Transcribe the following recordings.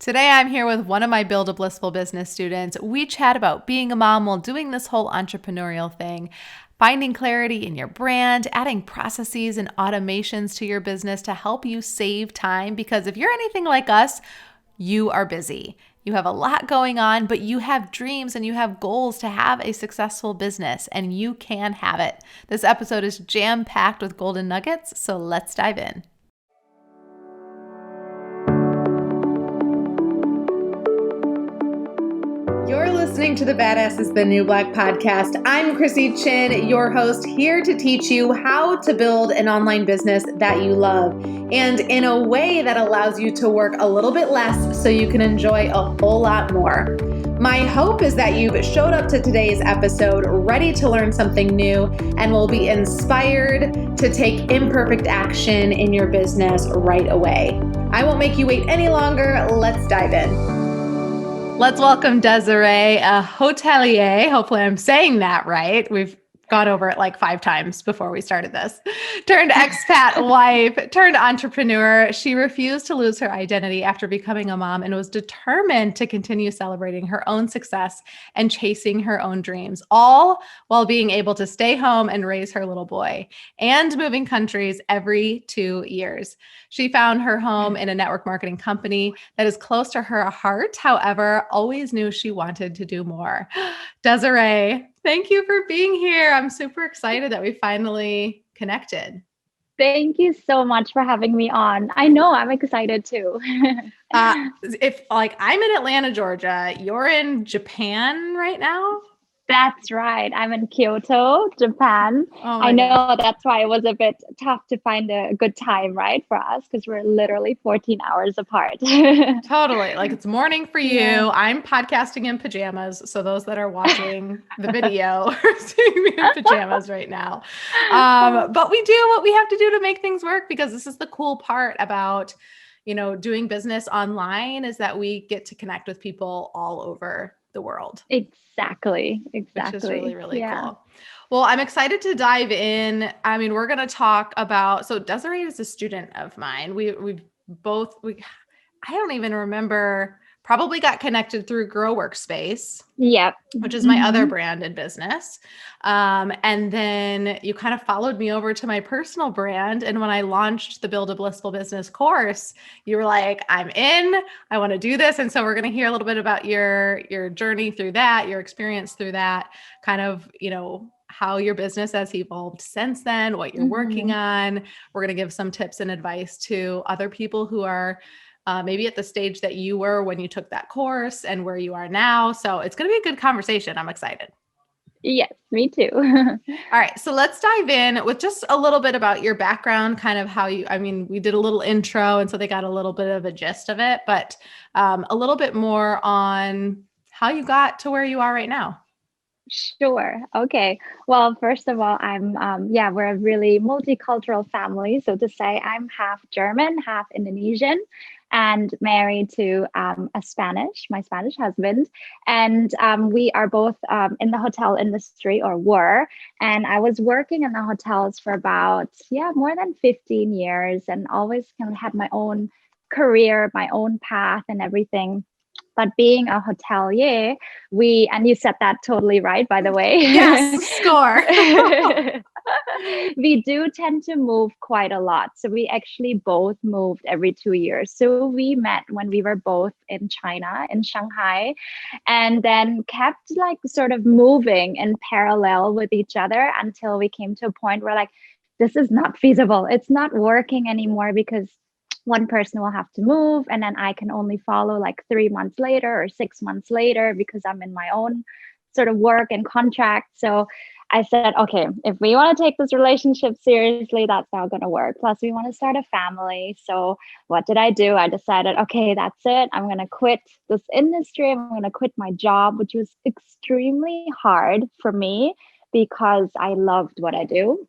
Today, I'm here with one of my Build a Blissful Business students. We chat about being a mom while doing this whole entrepreneurial thing, finding clarity in your brand, adding processes and automations to your business to help you save time. Because if you're anything like us, you are busy. You have a lot going on, but you have dreams and you have goals to have a successful business, and you can have it. This episode is jam-packed with golden nuggets, so let's dive in. You're listening to the Badass is the New Black podcast. I'm Krissy Chin, your host, here to teach you how to build an online business that you love and in a way that allows you to work a little bit less so you can enjoy a whole lot more. My hope is that you've showed up to today's episode ready to learn something new and will be inspired to take imperfect action in your business right away. I won't make you wait any longer. Let's dive in. Let's welcome Desiree, a hotelier. Hopefully I'm saying that right. We've gone over it like 5 times before we started this. Turned expat wife, turned entrepreneur. She refused to lose her identity after becoming a mom and was determined to continue celebrating her own success and chasing her own dreams, all while being able to stay home and raise her little boy and moving countries every 2 years. She found her home in a network marketing company that is close to her heart. However, always knew she wanted to do more. Desiree, thank you for being here. I'm super excited that we finally connected. Thank you so much for having me on. I know I'm excited too. If I'm in Atlanta, Georgia, you're in Japan right now? That's right. I'm in Kyoto, Japan. I know that's why it was a bit tough to find a good time, right, for us, because we're literally 14 hours apart. Totally. Like it's morning for you. Yeah. I'm podcasting in pajamas. So those that are watching the video are seeing me in pajamas right now. But we do what we have to do to make things work, because this is the cool part about, doing business online, is that we get to connect with people all over the world. Exactly. Which is really, really cool. Well, I'm excited to dive in. I mean, we're going to talk about, so Desiree is a student of mine. I don't even remember, probably got connected through Grow Workspace. Yep. Which is my other brand in business. And then you kind of followed me over to my personal brand. And when I launched the Build a Blissful Business course, you were like, I'm in, I want to do this. And so we're going to hear a little bit about your journey through that, your experience through that, kind of, how your business has evolved since then, what you're working on. We're going to give some tips and advice to other people who are maybe at the stage that you were when you took that course and where you are now. So it's going to be a good conversation. I'm excited. Yes, me too. All right. So let's dive in with just a little bit about your background, kind of how we did a little intro, and so they got a little bit of a gist of it, but a little bit more on how you got to where you are right now. Sure. Okay. Well, first of all, we're a really multicultural family. So to say, I'm half German, half Indonesian, and married to my Spanish husband. And we are both in the hotel industry, or were. And I was working in the hotels for about, more than 15 years, and always kind of had my own career, my own path and everything. But being a hotelier, and you said that totally right, by the way. Yes, score. We do tend to move quite a lot. So we actually both moved every 2 years. So we met when we were both in China, in Shanghai, and then kept sort of moving in parallel with each other until we came to a point where this is not feasible. It's not working anymore, because one person will have to move, and then I can only follow 3 months later or 6 months later, because I'm in my own sort of work and contract. So I said, okay, if we want to take this relationship seriously, that's not going to work. Plus, we want to start a family. So what did I do? I decided, okay, that's it. I'm going to quit this industry. I'm going to quit my job, which was extremely hard for me because I loved what I do.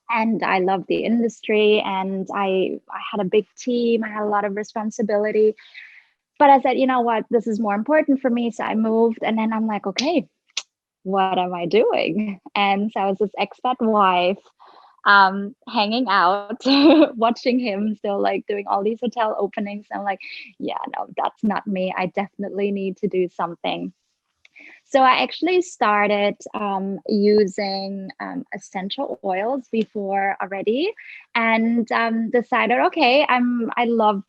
And I love the industry, and I had a big team. I had a lot of responsibility. But I said, you know what, this is more important for me. So I moved, and then I'm like, okay, what am I doing? And so I was this expat wife hanging out, watching him still like doing all these hotel openings. I'm like, yeah, no, that's not me. I definitely need to do something. So I actually started using essential oils before already, and decided, okay, I love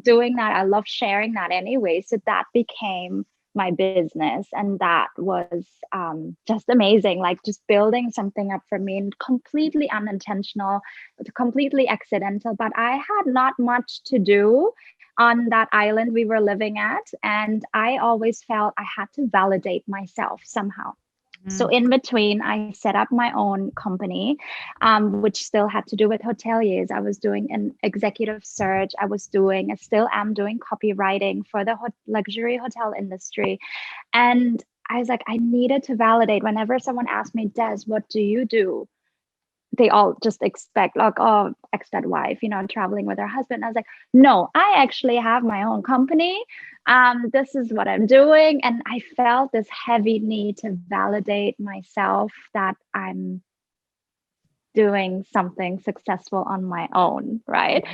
doing that. I love sharing that anyway. So that became my business, and that was just amazing. Like just building something up for me, and completely unintentional, completely accidental. But I had not much to do on that island we were living at. And I always felt I had to validate myself somehow. So in between, I set up my own company, which still had to do with hoteliers. I was doing an executive search. I still am doing copywriting for the luxury hotel industry. And I was like, I needed to validate whenever someone asked me, Des, what do you do? They all just expect like, oh, expat wife, traveling with her husband. I was like, no, I actually have my own company. This is what I'm doing. And I felt this heavy need to validate myself that I'm doing something successful on my own, right?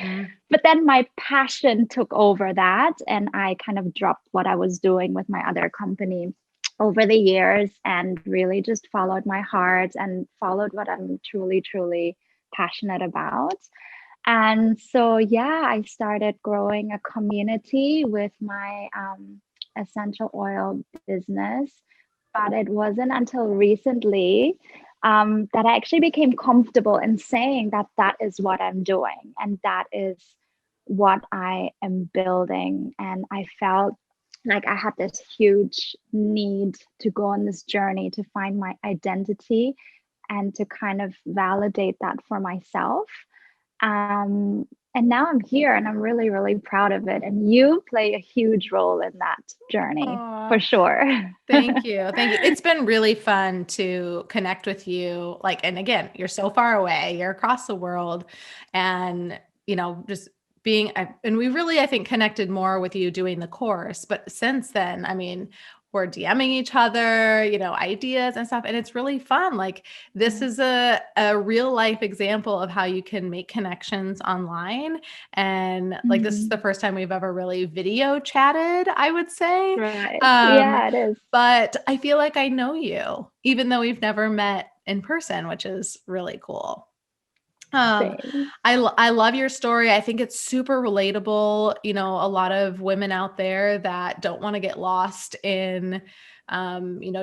But then my passion took over that, and I kind of dropped what I was doing with my other company over the years and really just followed my heart and followed what I'm truly, truly passionate about. And so, yeah, I started growing a community with my essential oil business. But it wasn't until recently that I actually became comfortable in saying that that is what I'm doing and that is what I am building. And I felt like I had this huge need to go on this journey to find my identity and to kind of validate that for myself. And now I'm here and I'm really, really proud of it. And you play a huge role in that journey for sure. Thank you. Thank you. It's been really fun to connect with you. Like, and again, you're so far away, you're across the world, and, just being, and we really, I think, connected more with you doing the course. But since then, I mean, we're DMing each other, ideas and stuff. And it's really fun. Like this is a real life example of how you can make connections online. And like, this is the first time we've ever really video chatted, I would say. Right. Yeah, it is. But I feel like I know you, even though we've never met in person, which is really cool. I love your story. I think it's super relatable. A lot of women out there that don't want to get lost in,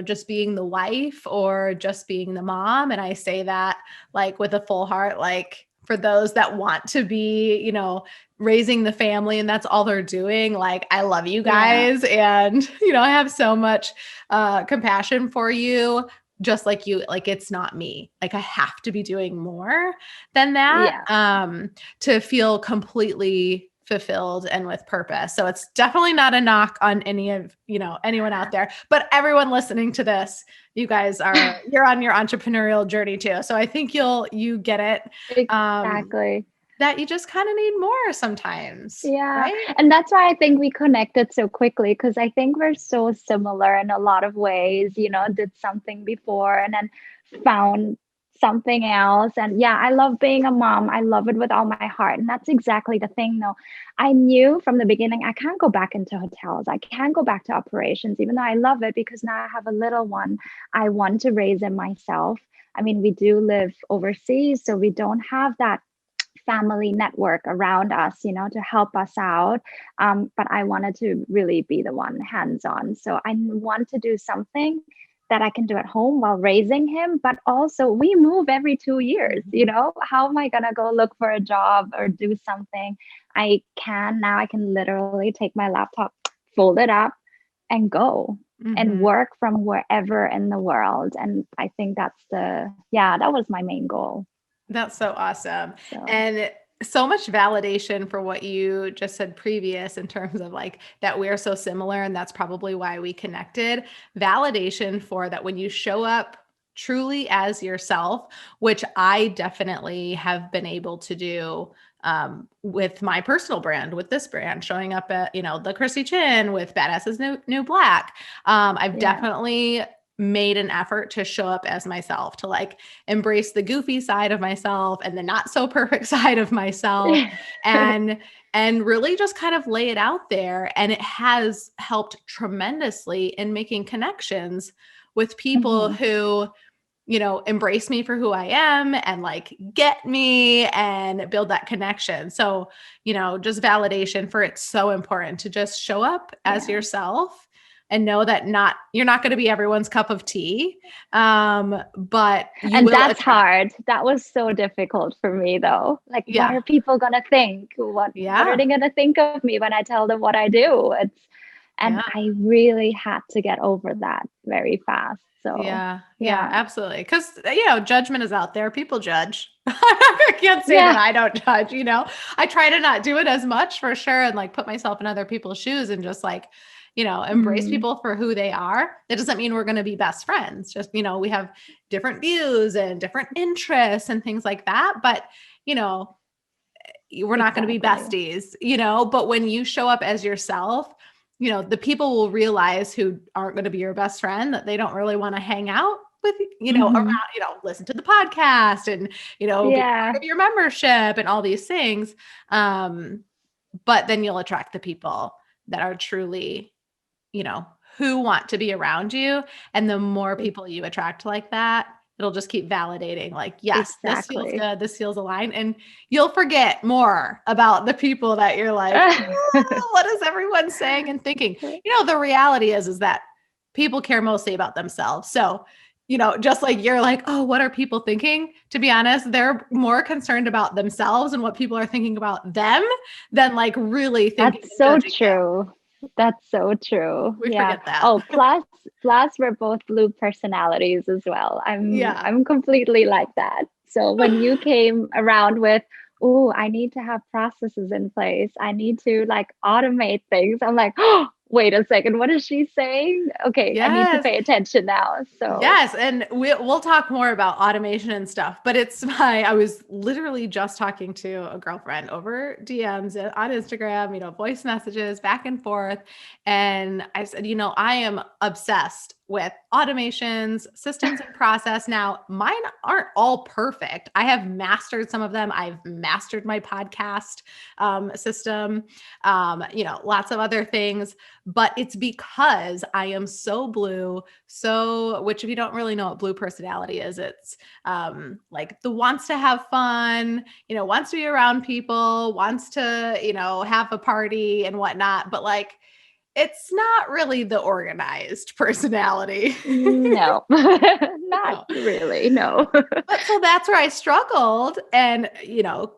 just being the wife or just being the mom. And I say that like with a full heart, like for those that want to be, raising the family and that's all they're doing. Like, I love you guys. Yeah. And, I have so much compassion for you. Just like you, like, it's not me. Like I have to be doing more than that, to feel completely fulfilled and with purpose. So it's definitely not a knock on any of, anyone out there, but everyone listening to this, you guys you're on your entrepreneurial journey too. So I think you get it. Exactly. That you just kind of need more sometimes. Yeah. Right? And that's why I think we connected so quickly, because I think we're so similar in a lot of ways, did something before and then found something else. And yeah, I love being a mom. I love it with all my heart. And that's exactly the thing though. I knew from the beginning, I can't go back into hotels. I can't go back to operations, even though I love it, because now I have a little one. I want to raise him myself. I mean, we do live overseas, so we don't have that family network around us, to help us out. But I wanted to really be the one hands-on. So I want to do something that I can do at home while raising him, but also we move every 2 years, how am I going to go look for a job or do something? I can literally take my laptop, fold it up and go and work from wherever in the world. And I think that was my main goal. That's so awesome. And so much validation for what you just said previous in terms of like that we're so similar. And that's probably why we connected. Validation for that when you show up truly as yourself, which I definitely have been able to do with my personal brand, with this brand, showing up at, the Krissy Chin with Badass is New Black. I've definitely made an effort to show up as myself, to like embrace the goofy side of myself and the not so perfect side of myself, and really just kind of lay it out there. And it has helped tremendously in making connections with people who, you know, embrace me for who I am and like get me and build that connection. So, you know, just validation for it's so important to just show up as yourself and know that you're not going to be everyone's cup of tea. But you And will that's attract. hard. That was so difficult for me though. Like, what are people going to think? What are they going to think of me when I tell them what I do? And I really had to get over that very fast. So yeah, absolutely. Because, you know, judgment is out there. People judge. I can't say that I don't judge, you know. I try to not do it as much for sure, and like put myself in other people's shoes and just like, you know, embrace people for who they are. That doesn't mean we're going to be best friends. Just, you know, we have different views and different interests and things like that. But, you know, we're not going to be besties, you know. But when you show up as yourself, you know, the people will realize who aren't going to be your best friend, that they don't really want to hang out with, you know, around, you know, listen to the podcast and, you know, be part of your membership and all these things. But then you'll attract the people that are truly, you know, who want to be around you. And the more people you attract like that, it'll just keep validating like, yes, this feels good. This feels aligned. And you'll forget more about the people that you're like, oh, what is everyone saying and thinking? You know, the reality is that people care mostly about themselves. So, you know, just like you're like, oh, what are people thinking? To be honest, they're more concerned about themselves and what people are thinking about them than like really thinking. That's so true. That's so true. We forget that. Oh, plus we're both blue personalities as well. I'm completely like that. So when you came around with, oh, I need to have processes in place, I need to like automate things, I'm like, oh, wait a second, what is she saying? Okay, I need to pay attention now. So yes, and we'll talk more about automation and stuff, but I was literally just talking to a girlfriend over DMs on Instagram, you know, voice messages back and forth. And I said, you know, I am obsessed with automations, systems, and process. Now, mine aren't all perfect. I have mastered some of them. I've mastered my podcast system, you know, lots of other things, but it's because I am so blue. So, which if you don't really know what blue personality is, it's like the wants to have fun, you know, wants to be around people, wants to, you know, have a party and whatnot, but like, it's not really the organized personality. No, not really. No. But so that's where I struggled. And, you know,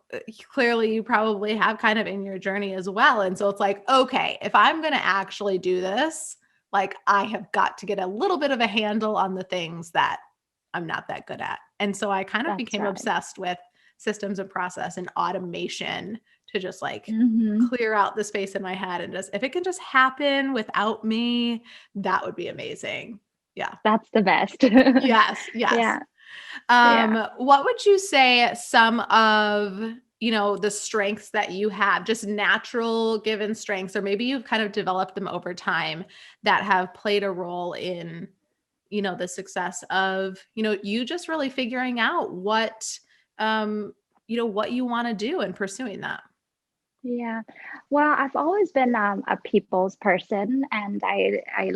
clearly you probably have kind of in your journey as well. And so it's like, okay, if I'm going to actually do this, like I have got to get a little bit of a handle on the things that I'm not that good at. And so I kind of became obsessed with systems and process and automation to just like clear out the space in my head and just, if it can just happen without me, that would be amazing. Yeah. That's the best. Yes. Yeah. What would you say some of, you know, the strengths that you have, just natural given strengths, or maybe you've kind of developed them over time that have played a role in, you know, the success of, you know, you just really figuring out what, you know, what you want to do and pursuing that? Yeah. Well, I've always been a people's person, and I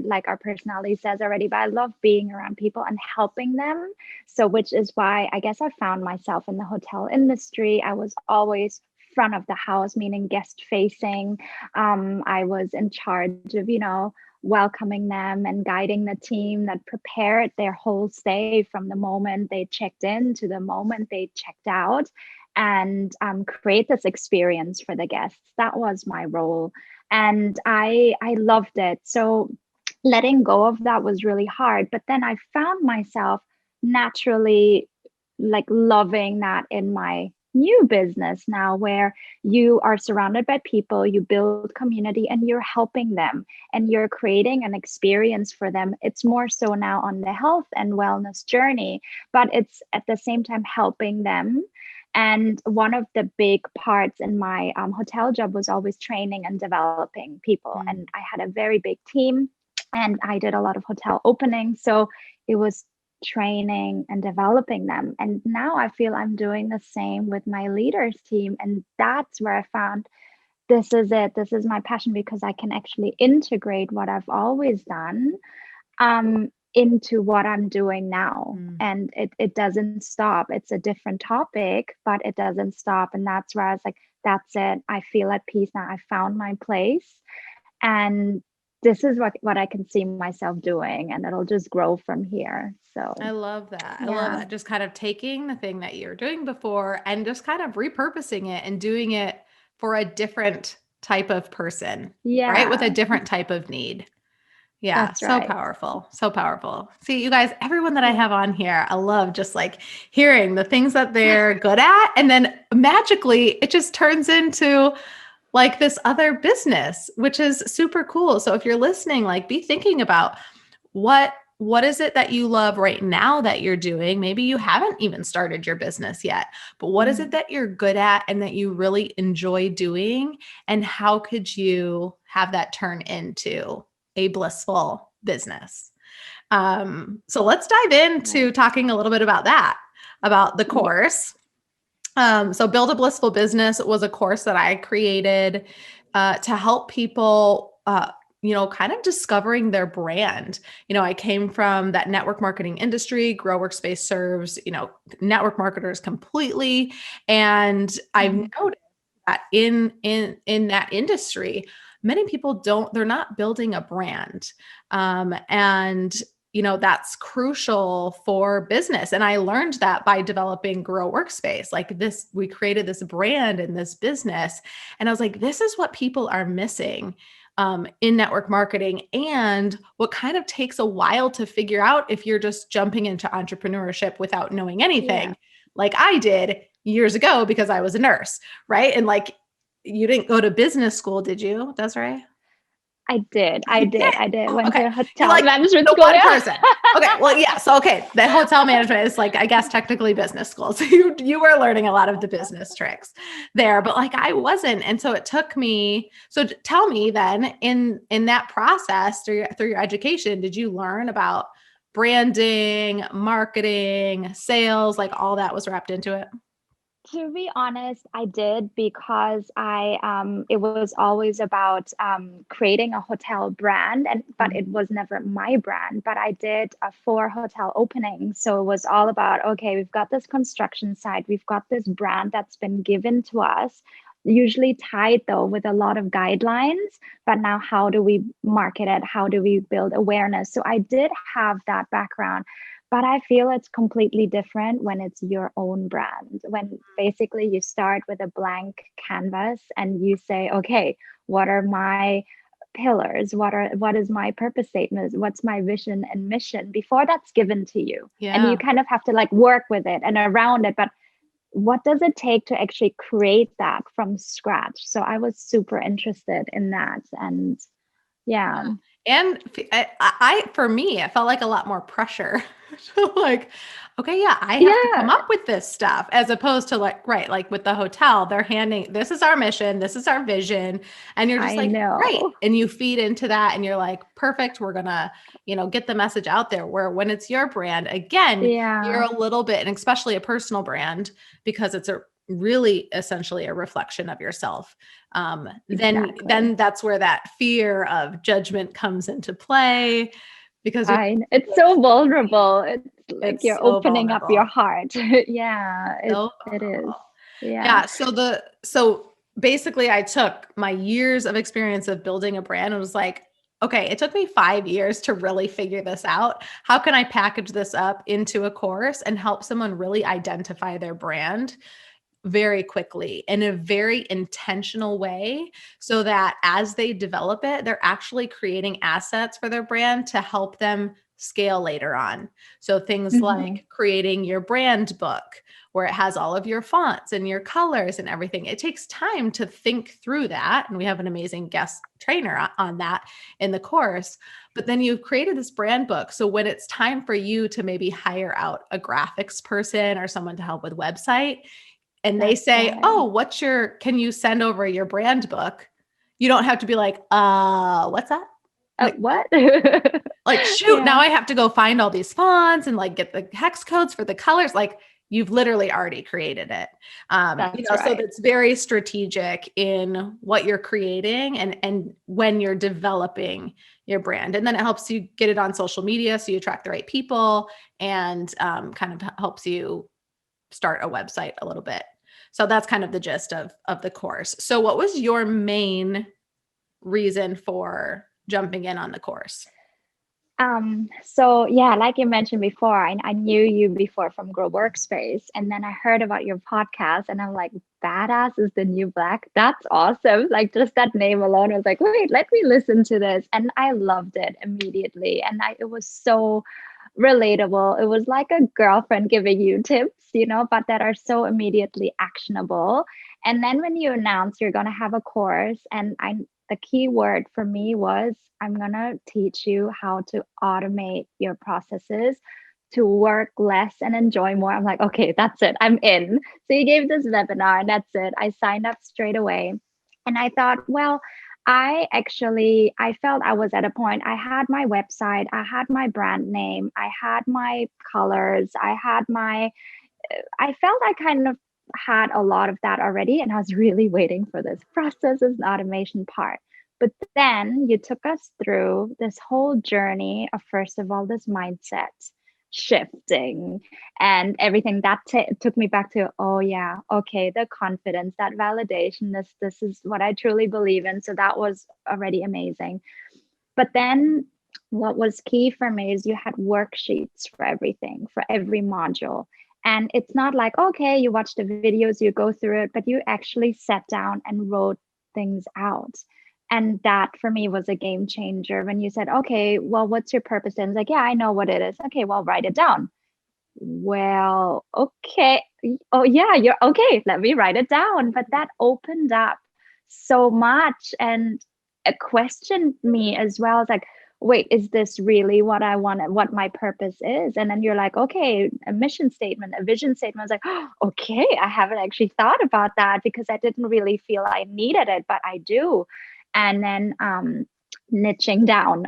like our personality says already, but I love being around people and helping them. So which is why I guess I found myself in the hotel industry. I was always front of the house, meaning guest facing. I was in charge of, you know, welcoming them and guiding the team that prepared their whole stay from the moment they checked in to the moment they checked out, and create this experience for the guests. That was my role, and I loved it. So letting go of that was really hard, but then I found myself naturally like loving that in my new business now, where you are surrounded by people, you build community, and you're helping them and you're creating an experience for them. It's more so now on the health and wellness journey, but it's at the same time helping them. And one of the big parts in my hotel job was always training and developing people. And I had a very big team. and I did a lot of hotel openings. So it was training and developing them. And now I feel I'm doing the same with my leaders team. And that's where I found this is it. This is my passion, because I can actually integrate what I've always done into what I'm doing now. And it doesn't stop. It's a different topic, but it doesn't stop. And that's where I was like, that's it. I feel at peace now. I found my place. And this is what I can see myself doing, and it'll just grow from here. So I love that. I yeah. love that. Just kind of taking the thing that you were doing before and just kind of repurposing it and doing it for a different type of person, right? With a different type of need. Yeah. That's So right. powerful. So powerful. See, you guys, everyone that I have on here, I love just like hearing the things that they're good at. And then magically it just turns into like this other business, which is super cool. So if you're listening, like be thinking about what is it that you love right now that you're doing? Maybe you haven't even started your business yet, but what is it that you're good at and that you really enjoy doing? And how could you have that turn into a blissful business? So let's dive into talking a little bit about that, about the course. So Build a Blissful Business was a course that I created to help people, kind of discovering their brand. I came from that network marketing industry. Grow Workspace serves, network marketers completely. And I've noticed that in that industry, many people they're not building a brand. That's crucial for business. And I learned that by developing Grow Workspace. Like this, we created this brand in this business. And I was like, this is what people are missing in network marketing, and what kind of takes a while to figure out if you're just jumping into entrepreneurship without knowing anything, like I did years ago because I was a nurse, right? And like, you didn't go to business school, did you, Desiree? I did. Went Okay. to hotel management the school. one person. Okay. Well, yeah. So, okay. The hotel management is like, I guess technically business school. So you were learning a lot of the business tricks there, but like I wasn't. And so it took me, so tell me then in that process through your education, did you learn about branding, marketing, sales, like all that was wrapped into it? To be honest, I did, because it was always about creating a hotel brand, but it was never my brand. But I did 4 hotel openings, so it was all about, okay, we've got this construction site, we've got this brand that's been given to us, usually tied though with a lot of guidelines. But now, how do we market it? How do we build awareness? So I did have that background. But I feel it's completely different when it's your own brand, when basically you start with a blank canvas and you say, okay, what are my pillars? What is my purpose statement? What's my vision and mission before that's given to you? And you kind of have to like work with it and around it. But what does it take to actually create that from scratch? So I was super interested in that. And yeah. And for me, it felt like a lot more pressure. So like, okay, yeah, I have to come up with this stuff, as opposed to like, right, like with the hotel, they're handing, this is our mission, this is our vision. And you're just like, great. And you feed into that and you're like, perfect. We're gonna, get the message out there. Where when it's your brand, again, you're a little bit, and especially a personal brand, because it's really essentially a reflection of yourself. Then that's where that fear of judgment comes into play, because it's so vulnerable. It's like you're so opening up your heart. Yeah, it is. Yeah. So basically I took my years of experience of building a brand and was like, okay, it took me 5 years to really figure this out. How can I package this up into a course and help someone really identify their brand very quickly in a very intentional way, so that as they develop it, they're actually creating assets for their brand to help them scale later on. So things like creating your brand book, where it has all of your fonts and your colors and everything. It takes time to think through that. And we have an amazing guest trainer on that in the course. But then you've created this brand book. So when it's time for you to maybe hire out a graphics person or someone to help with website, and they say, oh, can you send over your brand book? You don't have to be like, what's that? What? Like, shoot, now Yeah, I have to go find all these fonts and like get the hex codes for the colors. Like, you've literally already created it. that's So right. that's very strategic in what you're creating and when you're developing your brand. And then it helps you get it on social media so you attract the right people, and kind of helps you start a website a little bit. So that's kind of the gist of the course. So what was your main reason for jumping in on the course? So yeah, like you mentioned before, I knew you before from Grow Workspace, and then I heard about your podcast, and I'm like, Badass is the New Black. That's awesome. Like, just that name alone was like, wait, let me listen to this. And I loved it immediately. And it was so relatable. It was like a girlfriend giving you tips, but that are so immediately actionable. And then when you announce you're going to have a course, and the key word for me was, I'm going to teach you how to automate your processes to work less and enjoy more. I'm like, okay, that's it. I'm in. So you gave this webinar, and that's it. I signed up straight away. And I thought, well, I felt I was at a point. I had my website, I had my brand name, I had my colors, I felt I kind of had a lot of that already. And I was really waiting for this processes and automation part. But then you took us through this whole journey of, first of all, this mindset shifting and everything that took me back to, oh yeah, okay, the confidence, that validation, this is what I truly believe in. So that was already amazing. But then what was key for me is you had worksheets for everything, for every module. And it's not like, okay, you watch the videos, you go through it, but you actually sat down and wrote things out. And that for me was a game changer when you said, okay, well, what's your purpose? And it's like, yeah, I know what it is. Okay, well, write it down. Well, okay. Oh, yeah, you're okay. Let me write it down. But that opened up so much, and it questioned me as well. It's like, wait, is this really what I want, what my purpose is? And then you're like, okay, a mission statement, a vision statement. I was like, oh, okay, I haven't actually thought about that because I didn't really feel I needed it, but I do. And then niching down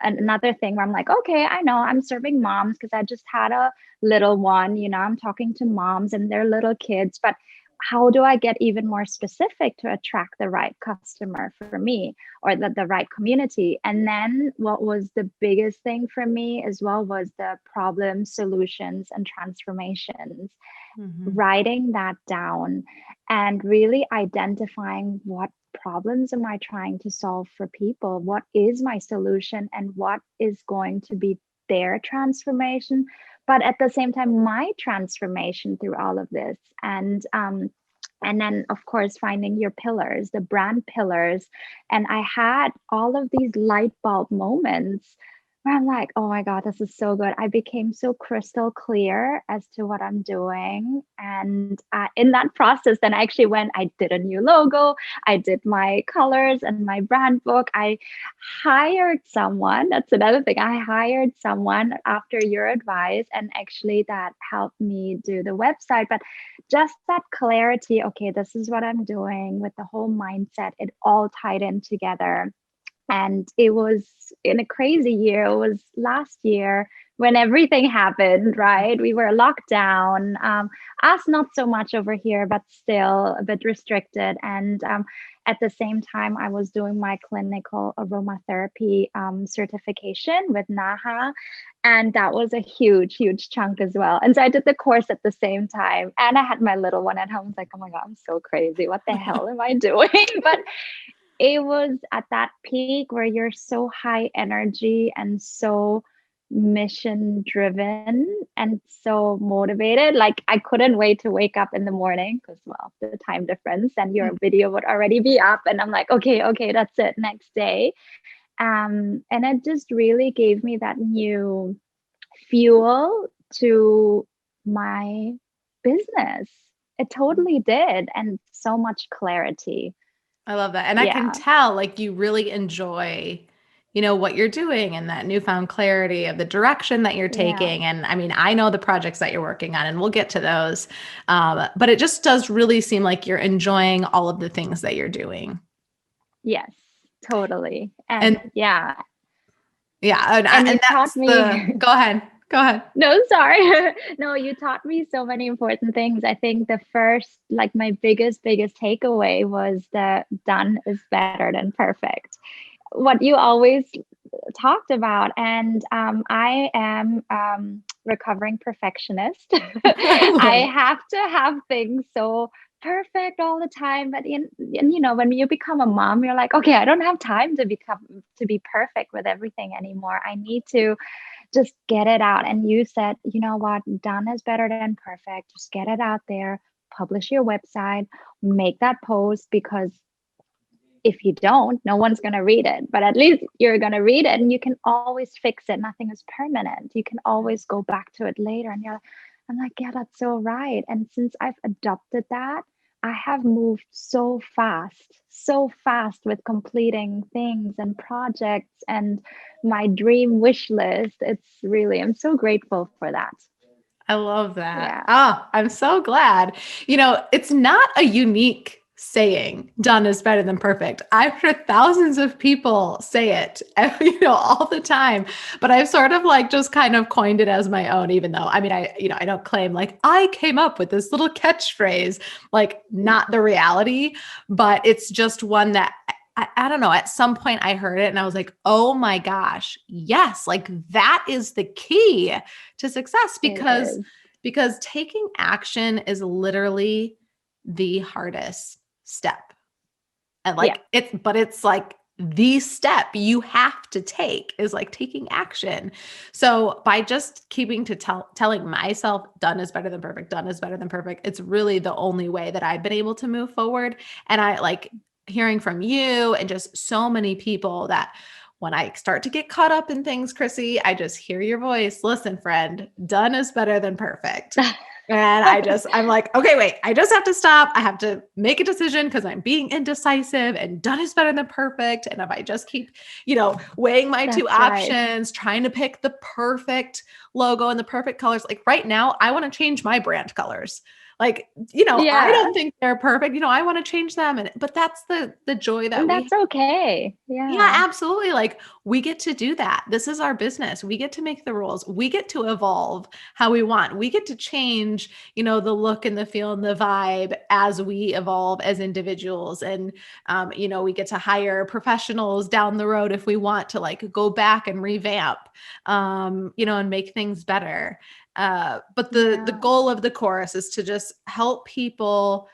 another thing where I'm like, okay, I know I'm serving moms because I just had a little one, I'm talking to moms and their little kids, but how do I get even more specific to attract the right customer for me, or the right community? And then what was the biggest thing for me as well was the problems, solutions, and transformations. Mm-hmm. Writing that down and really identifying, what problems am I trying to solve for people? What is my solution, and what is going to be their transformation? But at the same time, my transformation through all of this. And then, of course, finding your pillars, the brand pillars. And I had all of these light bulb moments where I'm like, oh my God, this is so good. I became so crystal clear as to what I'm doing. And in that process, then I actually I did a new logo, I did my colors and my brand book. I hired someone. That's another thing. I hired someone after your advice, and actually that helped me do the website. But just that clarity, okay, this is what I'm doing, with the whole mindset, it all tied in together. And it was in a crazy year. It was last year when everything happened, right? We were locked down. Us, not so much over here, but still a bit restricted. And at the same time, I was doing my clinical aromatherapy certification with NAHA. And that was a huge, huge chunk as well. And so I did the course at the same time. And I had my little one at home. I was like, oh my God, I'm so crazy. What the hell am I doing? But it was at that peak where you're so high energy and so mission driven and so motivated. Like, I couldn't wait to wake up in the morning because, well, the time difference, and your video would already be up. And I'm like, okay, that's it, next day. And it just really gave me that new fuel to my business. It totally did. And so much clarity. I love that. And I can Yeah. tell like you really enjoy, what you're doing, and that newfound clarity of the direction that you're Yeah. taking. And I mean, I know the projects that you're working on, and we'll get to those. But it just does really seem like you're enjoying all of the things that you're doing. Yes, totally. And And yeah. Yeah. And you And taught that's me. go ahead. Go ahead. No, sorry. No, you taught me so many important things. I think the first, like my biggest takeaway was that done is better than perfect. What you always talked about. And I am recovering perfectionist. I love I it. have to have things so perfect all the time. But when you become a mom, you're like, okay, I don't have time to be perfect with everything anymore. I need to just get it out. And you said, you know what, done is better than perfect. Just get it out there, publish your website, make that post, because if you don't, no one's going to read it, but at least you're going to read it and you can always fix it. Nothing is permanent. You can always go back to it later. And I'm like, yeah, that's so right. And since I've adopted that, I have moved so fast with completing things and projects and my dream wish list. I'm so grateful for that. I love that. Yeah, Oh, I'm so glad. It's not a unique saying, done is better than perfect. I've heard thousands of people say it, all the time, but I've sort of like just kind of coined it as my own, even though, I mean, I don't claim like I came up with this little catchphrase, like not the reality, but it's just one that I don't know. At some point I heard it and I was like, oh my gosh, yes, like that is the key to success it because is. taking action is literally the hardest step. And Yeah. like it's like the step you have to take is like taking action. So by just keeping to telling myself done is better than perfect, done is better than perfect, it's really the only way that I've been able to move forward. And I like hearing from you and just so many people that when I start to get caught up in things, Krissy, I just hear your voice. Listen, friend, done is better than perfect. And I'm like, okay, wait, I just have to stop. I have to make a decision because I'm being indecisive and done is better than perfect. And if I just keep, weighing my two That's right. options, trying to pick the perfect logo and the perfect colors, like right now, I want to change my brand colors. Like, I Yeah. don't think they're perfect. I want to change them. But that's the joy that And we that's okay. yeah, Yeah. absolutely. Like we get to do that. This is our business. We get to make the rules. We get to evolve how we want. We get to change, the look and the feel and the vibe as we evolve as individuals. And, we get to hire professionals down the road if we want to like go back and revamp, and make things better. But the Yeah. goal of the course is to just help people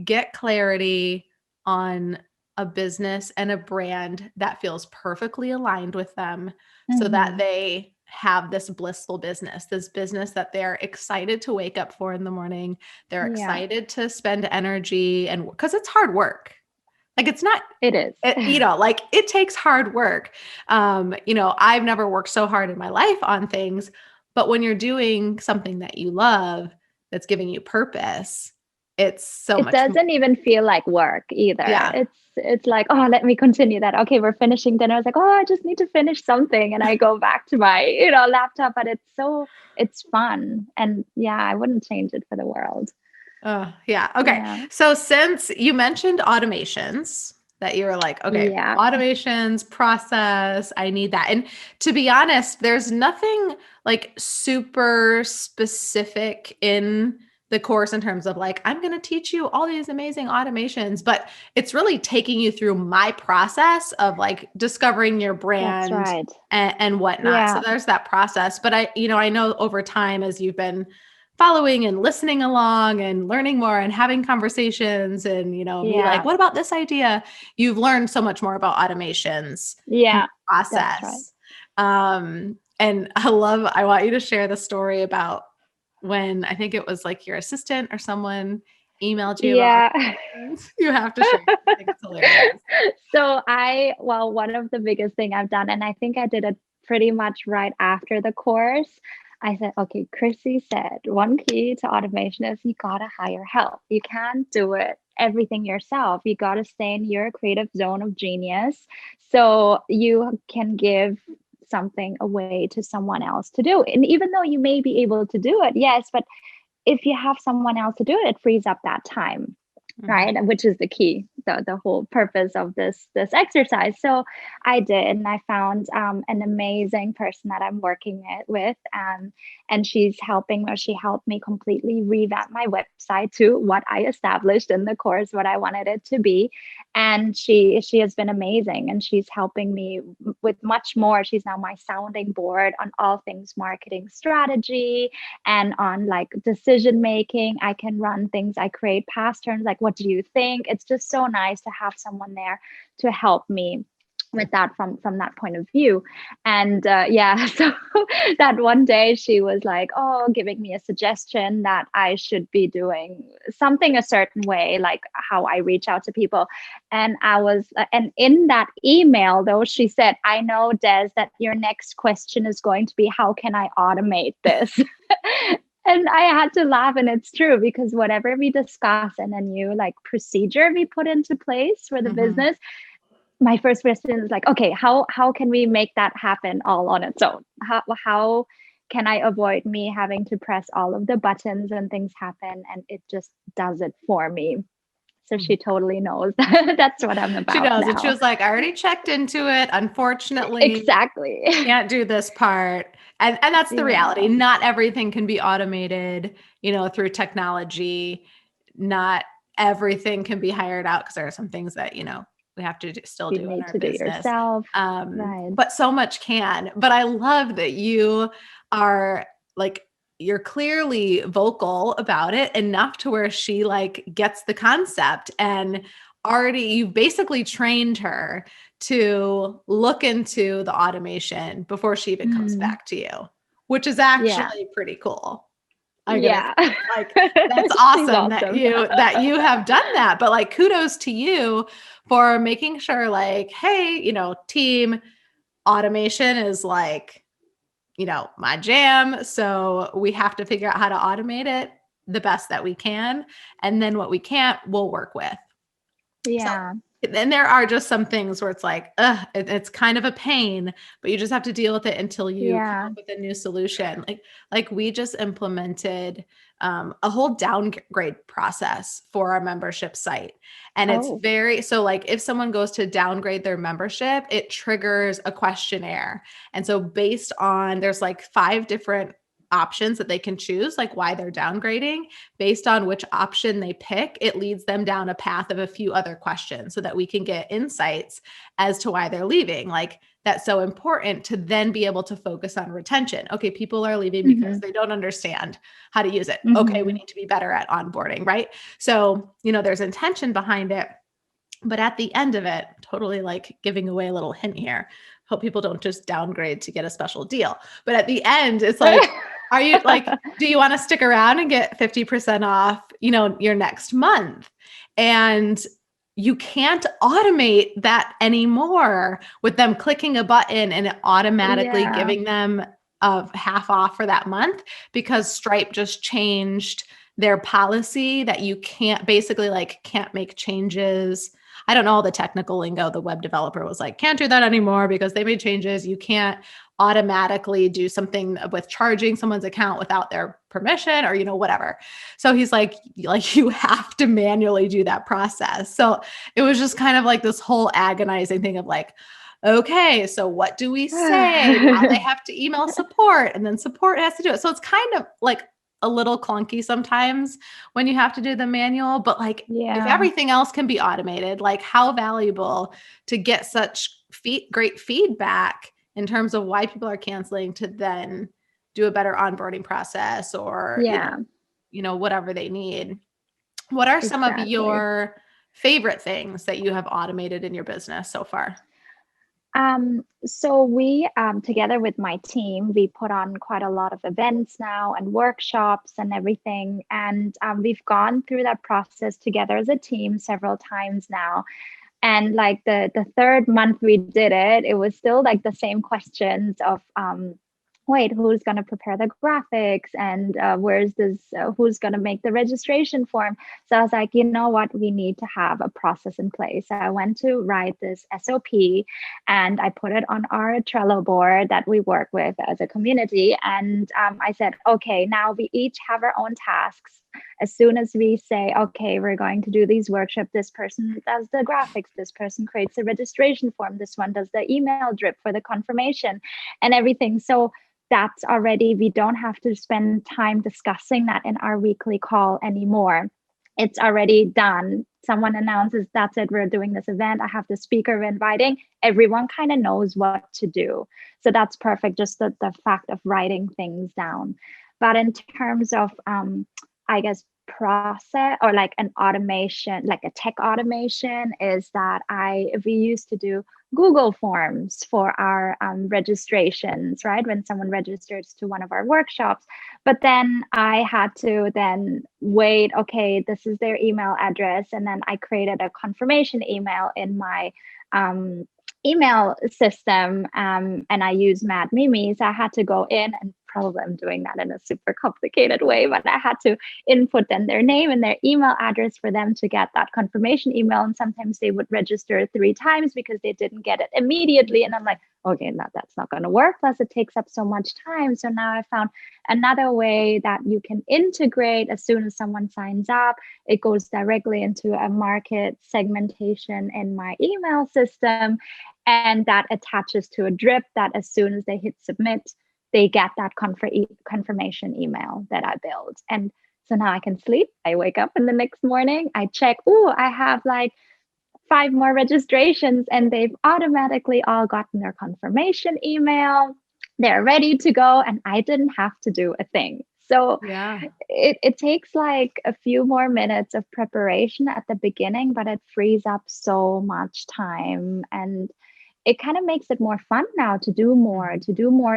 get clarity on a business and a brand that feels perfectly aligned with them so that Hmm. they have this blissful business, this business that they're excited to wake up for in the morning. They're Yeah, excited to spend energy and because it's hard work. Like it's not, it is. like it takes hard work. I've never worked so hard in my life on things, but when you're doing something that you love, that's giving you purpose, it's so It much more. doesn't even feel like work either. Yeah. It's like, oh, let me continue that. Okay, we're finishing dinner. I was like, oh, I just need to finish something. And I go back to my, laptop, but it's fun. And yeah, I wouldn't change it for the world. Oh, yeah. Okay. Yeah. So since you mentioned automations, that you were like, okay, Yeah. automations, process, I need that. And to be honest, there's nothing like super specific in the course in terms of like, I'm going to teach you all these amazing automations, but it's really taking you through my process of like discovering your That's brand right. and whatnot. So Yeah. there's that process. But I know over time as you've been following and listening along and learning more and having conversations and, me like, Yeah. what about this idea? You've learned so much more about automations and Yeah. That's right. process. And I want you to share the story about when I think it was like your assistant or someone emailed you about Yeah. automations. You have to share. I think it's hilarious. So one of the biggest thing I've done, and I think I did it pretty much right after the course. I said, okay, Krissy said one key to automation is you gotta hire help. You can't do it everything yourself. You gotta stay in your creative zone of genius so you can give something away to someone else to do. And even though you may be able to do it, yes, but if you have someone else to do it, it frees up that time. right? Which is the key, the whole purpose of this exercise. So I did, and I found an amazing person that I'm working with, and she's helping, or she helped me completely revamp my website to what I established in the course, what I wanted it to be. And she has been amazing, and she's helping me with much more. She's now my sounding board on all things marketing strategy and on like decision making. I can run things, I create past turns, like what do you think? It's just so nice to have someone there to help me with that from that point of view. And yeah, so that one day she was like, oh, giving me a suggestion that I should be doing something a certain way, like how I reach out to people. And I was and in that email though, she said, I know, Des, that your next question is going to be, how can I automate this? And I had to laugh, and it's true, because whatever we discuss and a new like procedure we put into place for the business, my first question is like, okay, how can we make that happen all on its own? How can I avoid me having to press all of the buttons and things happen, and it just does it for me? So she totally knows that's what I'm about. She knows. now. And she was like, I already checked into it. Unfortunately, Exactly. can't do this part. And that's the reality. Not everything can be automated, through technology. Not everything can be hired out, because there are some things that, we have to still do in our business. Yourself. Right. But so much can. But I love that you are like, you're clearly vocal about it enough to where she like gets the concept, and already you've basically trained her to look into the automation before she even comes back to you, which is actually pretty cool. Like, that's awesome that you have done that. But like, kudos to you for making sure like, hey, team, automation is like, my jam. So we have to figure out how to automate it the best that we can. And then what we can't, we'll work with. Yeah. So, and there are just some things where it's like, it's kind of a pain, but you just have to deal with it until you come up with a new solution. Like we just implemented a whole downgrade process for our membership site. And it's so like if someone goes to downgrade their membership, it triggers a questionnaire. And so based on, there's like 5 different options that they can choose, like why they're downgrading. Based on which option they pick, it leads them down a path of a few other questions so that we can get insights as to why they're leaving. Like that's so important to then be able to focus on retention. Okay, people are leaving because they don't understand how to use it. Okay, we need to be better at onboarding, right? So, there's intention behind it. But at the end of it, totally like giving away a little hint here. Hope people don't just downgrade to get a special deal. But at the end, it's like, are you like, do you want to stick around and get 50% off, your next month? And you can't automate that anymore with them clicking a button and it automatically giving them a half off for that month, because Stripe just changed their policy that you can't make changes. I don't know all the technical lingo. The web developer was like, can't do that anymore because they made changes. You can't automatically do something with charging someone's account without their permission or, whatever. So he's like you have to manually do that process. So it was just kind of like this whole agonizing thing of like, okay, so what do we say? Now they have to email support, and then support has to do it. So it's kind of like a little clunky sometimes when you have to do the manual, but like if everything else can be automated, like how valuable to get such great feedback in terms of why people are canceling to then do a better onboarding process or, whatever they need. What are some of your favorite things that you have automated in your business so far? So we, together with my team, we put on quite a lot of events now and workshops and everything. And we've gone through that process together as a team several times now. And like the 3rd month we did it, it was still like the same questions of, wait, who's going to prepare the graphics, and where's this, who's going to make the registration form? So I was like, you know what, we need to have a process in place. So I went to write this SOP and I put it on our Trello board that we work with as a community. And I said, okay, now we each have our own tasks. As soon as we say, okay, we're going to do these workshops, this person does the graphics, this person creates a registration form, this one does the email drip for the confirmation and everything. So that's already, we don't have to spend time discussing that in our weekly call anymore. It's already done. Someone announces, that's it, we're doing this event. I have the speaker we're inviting. Everyone kind of knows what to do. So that's perfect, just the fact of writing things down. But in terms of, I guess, process or like an automation, like a tech automation, is that we used to do Google Forms for our registrations, right? When someone registers to one of our workshops. But then I had to then wait, okay, this is their email address. And then I created a confirmation email in my email system, and I use Mad Mimi. So I had to go in, and probably I'm doing that in a super complicated way, but I had to input then their name and their email address for them to get that confirmation email. And sometimes they would register 3 times because they didn't get it immediately. And I'm like, okay, now that's not going to work. Plus it takes up so much time. So now I found another way that you can integrate. As soon as someone signs up, it goes directly into a market segmentation in my email system. And that attaches to a drip that as soon as they hit submit, they get that confirmation email that I built. And so now I can sleep. I wake up in the next morning, I check, oh, I have like 5 more registrations, and they've automatically all gotten their confirmation email. They're ready to go, and I didn't have to do a thing. So Yeah. it takes like a few more minutes of preparation at the beginning, but it frees up so much time. And it kind of makes it more fun now to do more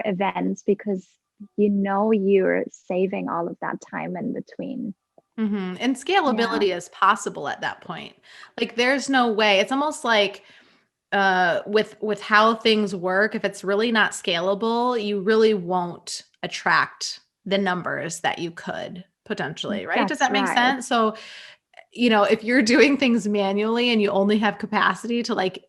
events, because you're saving all of that time in between. Mm-hmm. And scalability is possible at that point. Like there's no way. It's almost like with how things work, if it's really not scalable, you really won't attract the numbers that you could potentially, right? Does that make sense? So, if you're doing things manually and you only have capacity to like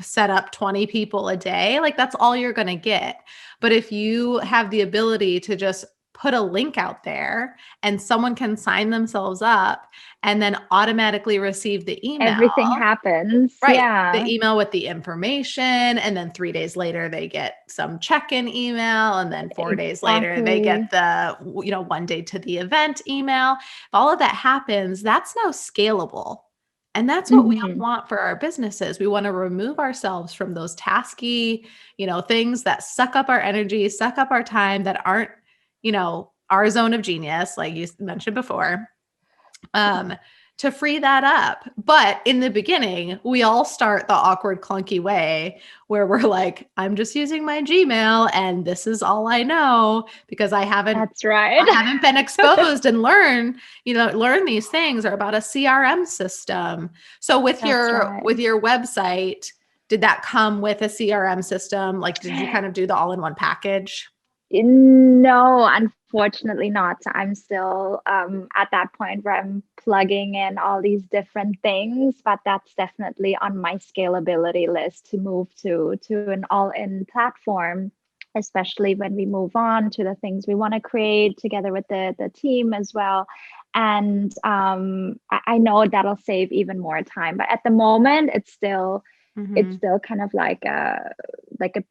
set up 20 people a day, like that's all you're going to get. But if you have the ability to just put a link out there and someone can sign themselves up and then automatically receive the email. Everything happens. Right. Yeah. The email with the information. And then 3 days later, they get some check-in email. And then 4 days later, they get the, 1 day to the event email. If all of that happens, that's now scalable. And that's what we want for our businesses. We want to remove ourselves from those tasky, things that suck up our energy, suck up our time, that aren't, our zone of genius, like you mentioned before. To free that up. But in the beginning, we all start the awkward, clunky way where we're like, I'm just using my Gmail and this is all I know, because I haven't been exposed and learn these things are about a CRM system. So with your website, did that come with a CRM system? Like, did you kind of do the all-in-one package? No, unfortunately not. I'm still at that point where I'm plugging in all these different things, but that's definitely on my scalability list to move to an all-in platform, especially when we move on to the things we want to create together with the team as well. And I know that'll save even more time, but at the moment it's still kind of like a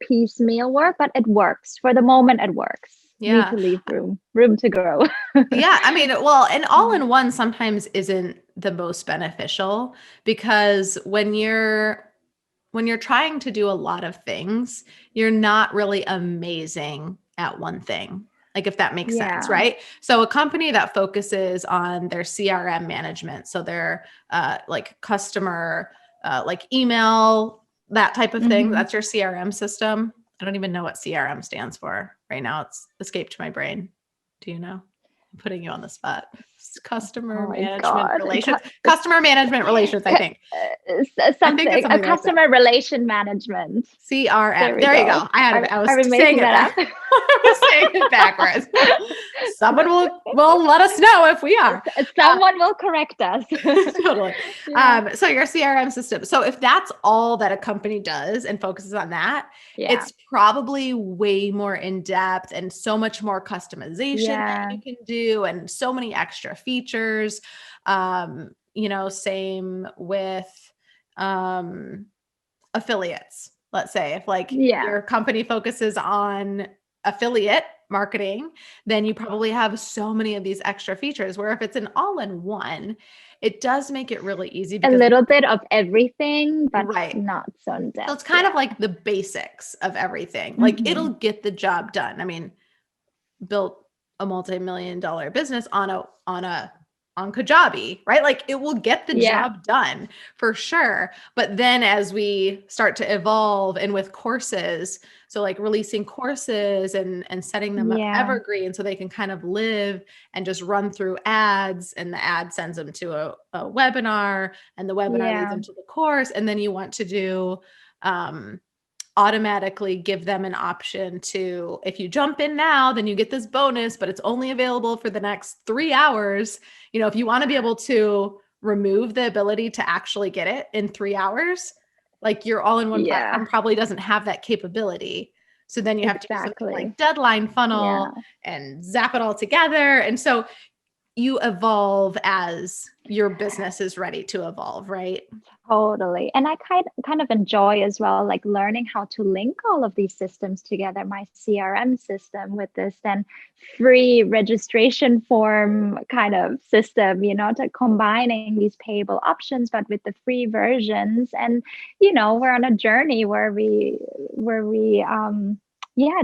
piecemeal work, but it works. For the moment, it works. Yeah. Need to leave room to grow. Yeah. I mean, well, and all-in-one sometimes isn't the most beneficial, because when you're trying to do a lot of things, you're not really amazing at one thing. Like, if that makes sense, right? So a company that focuses on their CRM management, so their like customer like email, that type of thing. That's your CRM system. I don't even know what CRM stands for right now. It's escaped my brain. Do you know? I'm putting you on the spot. Customer management relations. Customer management relations, I think. Something. A customer relation management. CRM. There you go. I was saying it that up. I was saying it backwards. Someone will let us know if we are. Someone will correct us. Totally. Yeah. So your CRM system. So if that's all that a company does and focuses on that, it's probably way more in depth and so much more customization that you can do, and so many extras. extra features. Same with affiliates. Let's say if like your company focuses on affiliate marketing, then you probably have so many of these extra features, where if it's an all-in-one, it does make it really easy A because little bit of everything, but right. not so in depth. So it's kind of like the basics of everything. Like it'll get the job done. I mean, built a multi-million-dollar business on Kajabi, right? Like it will get the job done for sure. But then as we start to evolve and with courses, so like releasing courses and setting them up evergreen so they can kind of live and just run through ads, and the ad sends them to a webinar, and the webinar leads them to the course. And then you want to do, automatically give them an option to, if you jump in now, then you get this bonus, but it's only available for the next 3 hours. If you want to be able to remove the ability to actually get it in 3 hours, like your all-in-one platform probably doesn't have that capability. So then you have to do something like deadline funnel and zap it all together. And so you evolve as your business is ready to evolve, right? Totally. And I kind of enjoy as well, like learning how to link all of these systems together, my CRM system with this then free registration form kind of system, to combining these payable options, but with the free versions. And, we're on a journey where we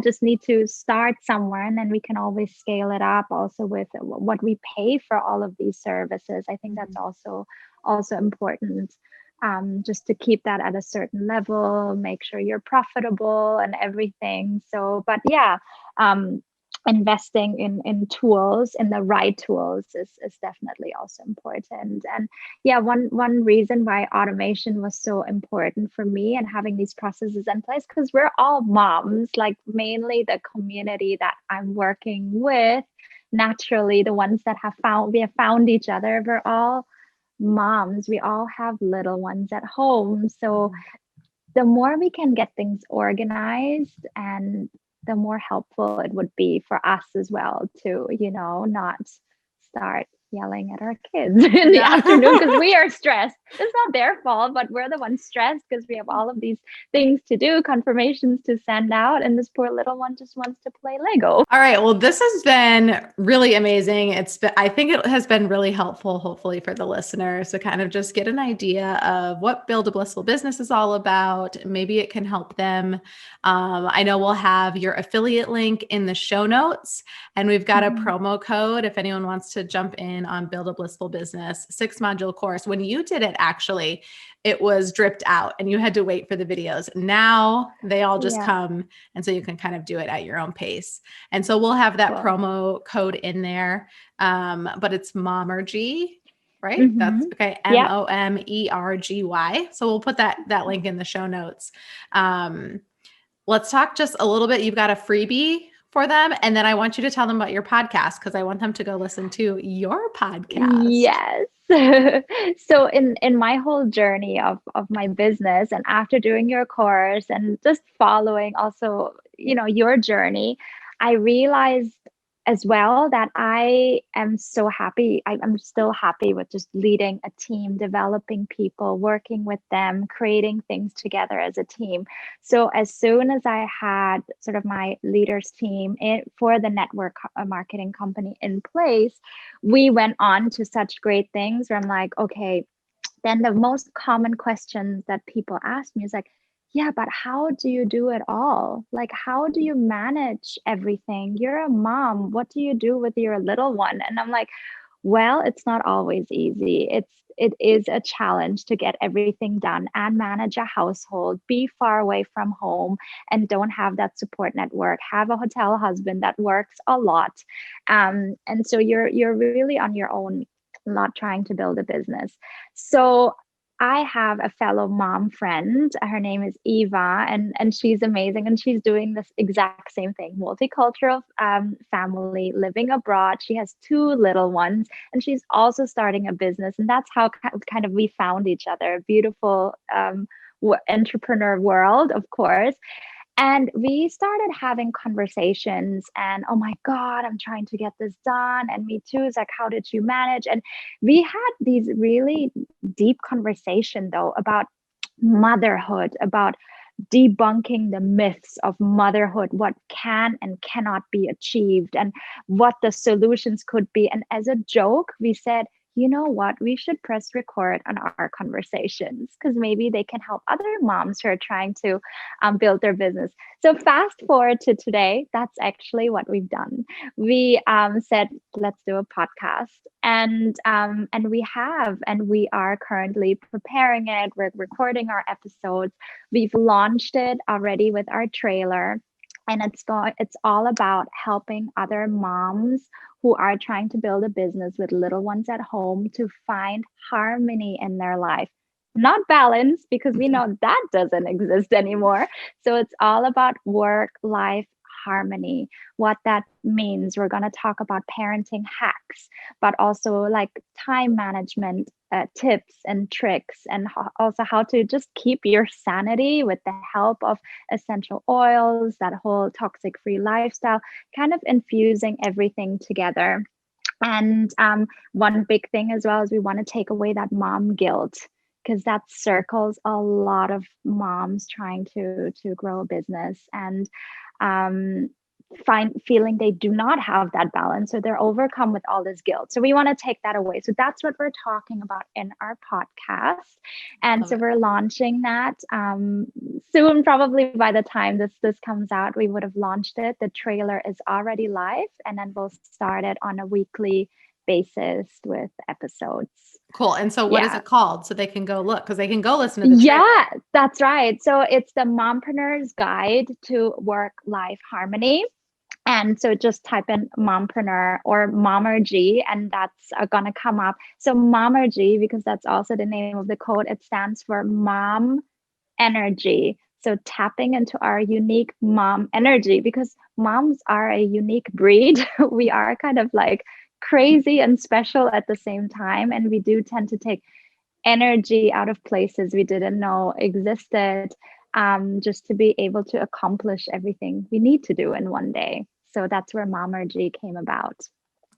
just need to start somewhere, and then we can always scale it up also with what we pay for all of these services. I think that's also important, just to keep that at a certain level, make sure you're profitable and everything. So, but investing in tools, in the right tools is definitely also important. And one reason why automation was so important for me and having these processes in place, because we're all moms, like mainly the community that I'm working with, naturally the ones that we have found each other, we're all moms, we all have little ones at home. So the more we can get things organized, and the more helpful it would be for us as well to, not start yelling at our kids in the afternoon because we are stressed. It's not their fault, but we're the ones stressed because we have all of these things to do, confirmations to send out, and this poor little one just wants to play Lego. All right. Well, this has been really amazing. I think it has been really helpful, hopefully, for the listeners to kind of just get an idea of what Build a Blissful Business is all about. Maybe it can help them. I know we'll have your affiliate link in the show notes, and we've got a promo code if anyone wants to jump in on Build a Blissful Business 6-module course. When you did it, actually, it was dripped out and you had to wait for the videos. Now they all just come. And so you can kind of do it at your own pace. And so we'll have that promo code in there. But it's Momergy, right? That's okay. Momergy. So we'll put that link in the show notes. Let's talk just a little bit. You've got a freebie for them. And then I want you to tell them about your podcast, because I want them to go listen to your podcast. Yes. So in my whole journey of my business, and after doing your course and just following also, your journey, I realized as well that I am so happy. I'm still happy with just leading a team, developing people, working with them, creating things together as a team. So as soon as I had sort of my leaders team for the network marketing company in place, we went on to such great things where I'm like, okay, then the most common questions that people ask me is like, yeah, but how do you do it all? Like, how do you manage everything? You're a mom. What do you do with your little one? And I'm like, well, it's not always easy. It is a challenge to get everything done and manage a household, be far away from home, and don't have that support network, have a hotel husband that works a lot. And so you're really on your own, not trying to build a business. So I have a fellow mom friend. Her name is Eva, and she's amazing. And she's doing this exact same thing, multicultural family, living abroad. She has 2 little ones, and she's also starting a business. And that's how kind of we found each other. Beautiful entrepreneur world, of course. And we started having conversations and, oh my God, I'm trying to get this done. And me too. It's like, how did you manage? And we had these really deep conversation though about motherhood, about debunking the myths of motherhood, what can and cannot be achieved, and what the solutions could be. And as a joke, we said, you know what, we should press record on our conversations because maybe they can help other moms who are trying to build their business. So, fast forward to today, that's actually what we've done. We said, let's do a podcast. And we are currently preparing it. We're recording our episodes. We've launched it already with our trailer, and it's all about helping other moms who are trying to build a business with little ones at home to find harmony in their life. Not balance, because we know that doesn't exist anymore. So it's all about work life harmony, what that means. We're going to talk about parenting hacks, but also like time management tips and tricks, and also how to just keep your sanity with the help of essential oils, that whole toxic free lifestyle, kind of infusing everything together. And one big thing as well is we want to take away that mom guilt, because that circles a lot of moms trying to grow a business and um, feeling they do not have that balance, so they're overcome with all this guilt. So we want to take that away. So that's what we're talking about in our podcast, and so we're launching that soon. Probably by the time this comes out, we would have launched it. The trailer is already live, and then we'll start it on a weekly basis with episodes. Cool. And so what is it called? So they can go look, because they can go listen to the trailer. Yeah, that's right. So it's the Mompreneur's Guide to Work-Life Harmony. And so just type in Mompreneur or Momergy, and that's going to come up. So Momergy, because that's also the name of the code, it stands for Mom Energy. So tapping into our unique mom energy, because moms are a unique breed. We are kind of like crazy and special at the same time. And we do tend to take energy out of places we didn't know existed, just to be able to accomplish everything we need to do in one day. So that's where Momergy came about.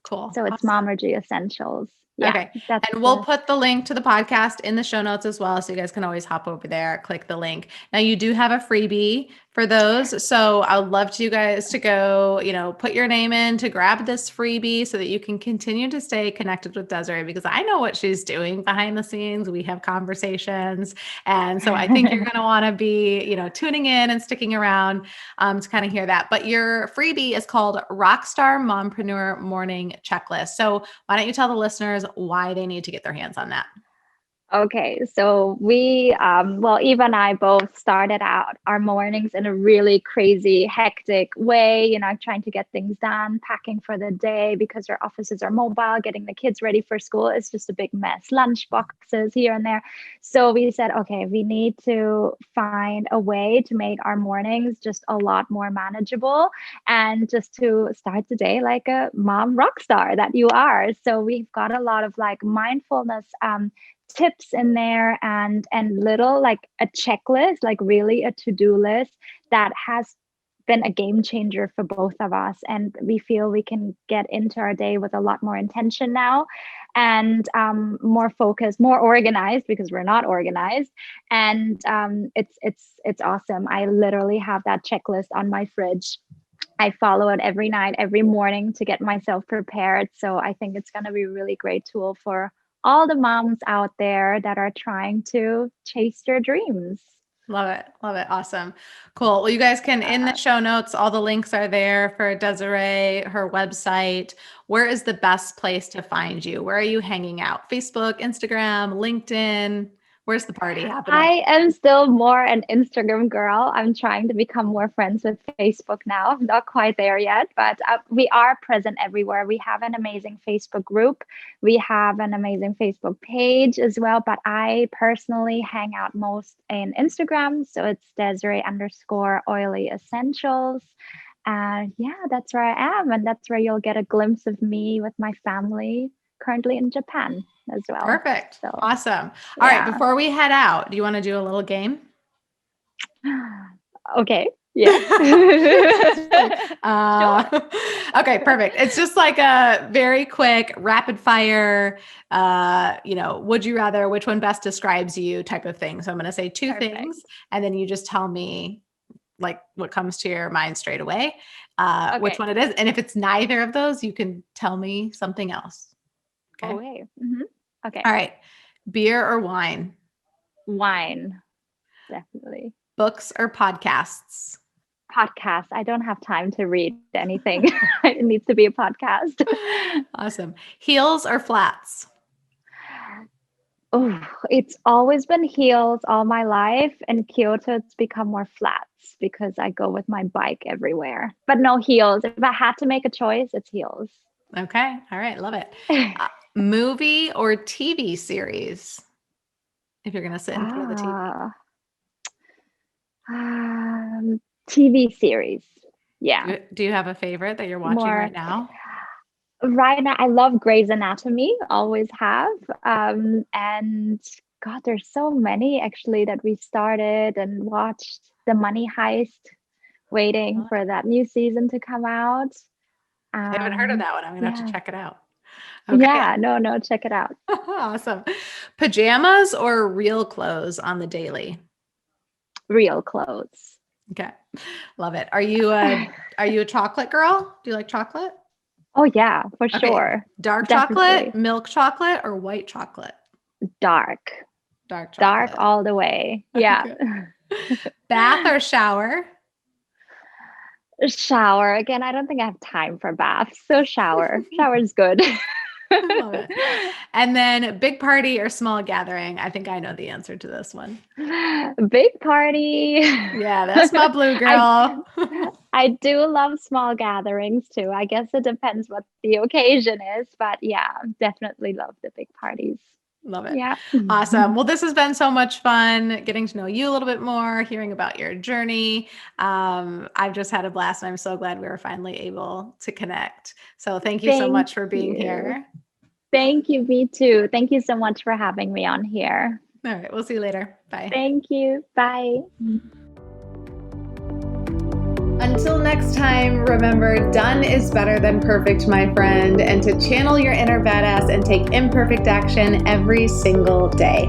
Cool. So it's awesome. Momergy Essentials. Yeah, okay. And we'll put the link to the podcast in the show notes as well. So you guys can always hop over there, click the link. Now you do have a freebie for those. So I would love to you guys to go, put your name in to grab this freebie so that you can continue to stay connected with Desiree, because I know what she's doing behind the scenes. We have conversations. And so I think you're going to want to be, tuning in and sticking around to kind of hear that. But your freebie is called Rockstar Mompreneur Morning Checklist. So why don't you tell the listeners why they need to get their hands on that? Okay, so we, Eva and I both started out our mornings in a really crazy, hectic way, trying to get things done, packing for the day because our offices are mobile, getting the kids ready for school. It's just a big mess, lunch boxes here and there. So we said, okay, we need to find a way to make our mornings just a lot more manageable and just to start the day like a mom rock star that you are. So we've got a lot of like mindfulness tips in there and little like a checklist, like really a to-do list that has been a game changer for both of us. And we feel we can get into our day with a lot more intention now and more focused, more organized, because we're not organized. And it's awesome. I literally have that checklist on my fridge. I follow it every night, every morning to get myself prepared. So I think it's going to be a really great tool for all the moms out there that are trying to chase their dreams. Love it. Love it. Awesome. Cool. Well, you guys can, in the show notes, all the links are there for Desiree, her website. Where is the best place to find you? Where are you hanging out? Facebook, Instagram, LinkedIn? Where's the party happening? I am still more an Instagram girl. I'm trying to become more friends with Facebook now. I'm not quite there yet, but we are present everywhere. We have an amazing Facebook group. We have an amazing Facebook page as well, but I personally hang out most in Instagram. So it's Desiree_oily essentials. Yeah, that's where I am. And that's where you'll get a glimpse of me with my family currently in Japan as well. Perfect. So, awesome. All right. Before we head out, do you want to do a little game? Okay. Yeah. Okay, perfect. It's just like a very quick rapid fire, would you rather, which one best describes you type of thing. So I'm going to say two Perfect. things and then you just tell me like what comes to your mind straight away, which one it is. And if it's neither of those, you can tell me something else. Okay. Okay. Mm-hmm. Okay. All right. Beer or wine? Wine. Definitely. Books or podcasts? Podcast. I don't have time to read anything. It needs to be a podcast. Awesome. Heels or flats? Oh, it's always been heels all my life. In Kyoto, it's become more flats because I go with my bike everywhere. But no heels. If I had to make a choice, it's heels. Okay. All right. Love it. Movie or TV series? If you're going to sit in front of the TV. TV series. Yeah. Do you have a favorite that you're watching right now? Right now, I love Grey's Anatomy, always have. And God, there's so many actually that we started and watched. The Money Heist, waiting for that new season to come out. I haven't heard of that one. I'm going to have to check it out. Okay. Yeah, no, check it out. Awesome. Pajamas or real clothes on the daily? Real clothes. Okay. Love it. Are you a chocolate girl? Do you like chocolate? Oh yeah, for sure. Dark chocolate, milk chocolate, or white chocolate? Dark chocolate. Dark all the way. Yeah. Bath or shower? Shower. Again, I don't think I have time for baths. So shower. Shower is good. Love it. And then big party or small gathering? I think I know the answer to this one. Big party. Yeah, that's my blue girl. I do love small gatherings too. I guess it depends what the occasion is, but yeah, definitely love the big parties. Love it. Yeah. Awesome. Well, this has been so much fun getting to know you a little bit more, hearing about your journey. I've just had a blast and I'm so glad we were finally able to connect. So thank you so much for being here. Thank you. Me too. Thank you so much for having me on here. All right. We'll see you later. Bye. Thank you. Bye. Until next time, remember, done is better than perfect, my friend, and to channel your inner badass and take imperfect action every single day.